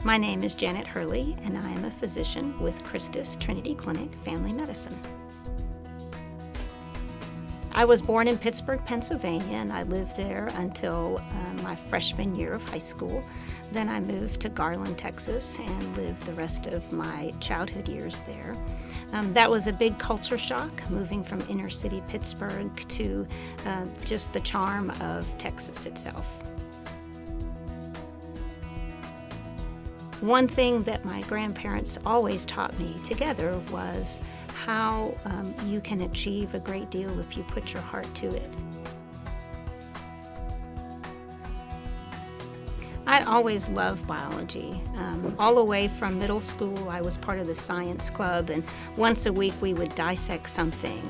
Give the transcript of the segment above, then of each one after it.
My name is Janet Hurley, and I am a physician with CHRISTUS Trinity Clinic Family Medicine. I was born in Pittsburgh, Pennsylvania, and I lived there until my freshman year of high school. Then I moved to Garland, Texas, and lived the rest of my childhood years there. That was a big culture shock, moving from inner city Pittsburgh to just the charm of Texas itself. One thing that my grandparents always taught me together was how you can achieve a great deal if you put your heart to it. I always loved biology. All the way from middle school, I was part of the science club, and once a week we would dissect something.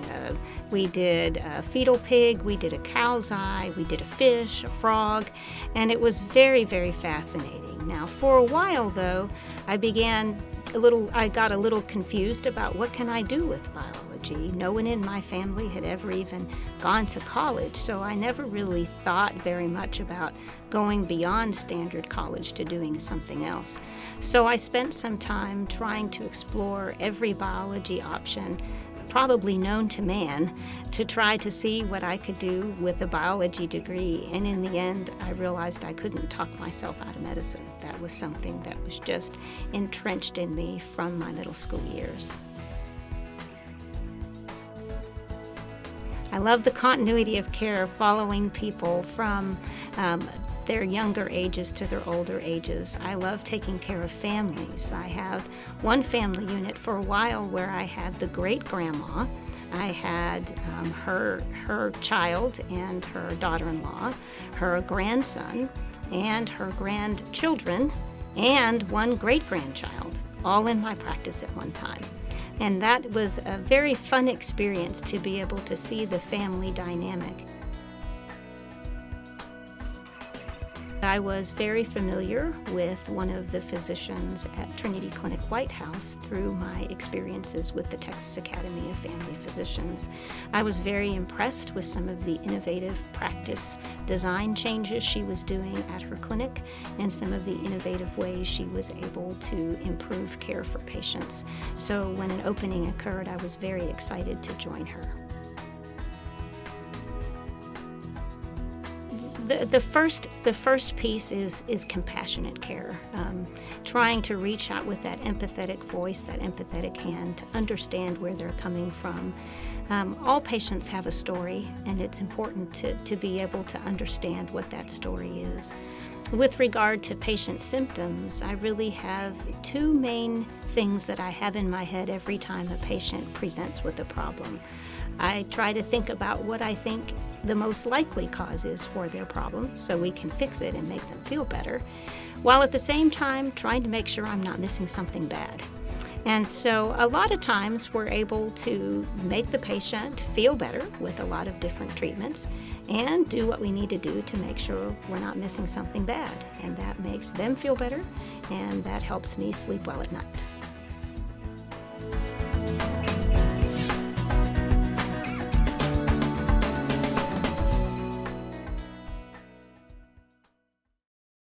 We did a fetal pig, we did a cow's eye, we did a fish, a frog, and it was very, very fascinating. Now, for a while, though, I got a little confused about what can I do with biology. No one in my family had ever even gone to college, so I never really thought very much about going beyond standard college to doing something else. So I spent some time trying to explore every biology option probably known to man, to try to see what I could do with a biology degree. And in the end, I realized I couldn't talk myself out of medicine. That was something that was just entrenched in me from my middle school years. I love the continuity of care, following people from their younger ages to their older ages. I love taking care of families. I had one family unit for a while where I had the great-grandma. I had her child and her daughter-in-law, her grandson, and her grandchildren, and one great-grandchild, all in my practice at one time. And that was a very fun experience to be able to see the family dynamic. I was very familiar with one of the physicians at Trinity Clinic White House through my experiences with the Texas Academy of Family Physicians. I was very impressed with some of the innovative practice design changes she was doing at her clinic and some of the innovative ways she was able to improve care for patients. So when an opening occurred, I was very excited to join her. The first piece is compassionate care, trying to reach out with that empathetic voice, that empathetic hand, to understand where they're coming from. All patients have a story, and it's important to be able to understand what that story is. With regard to patient symptoms, I really have two main things that I have in my head every time a patient presents with a problem. I try to think about what I think the most likely cause is for their problem so we can fix it and make them feel better, while at the same time trying to make sure I'm not missing something bad. And so a lot of times we're able to make the patient feel better with a lot of different treatments and do what we need to do to make sure we're not missing something bad. And that makes them feel better, and that helps me sleep well at night.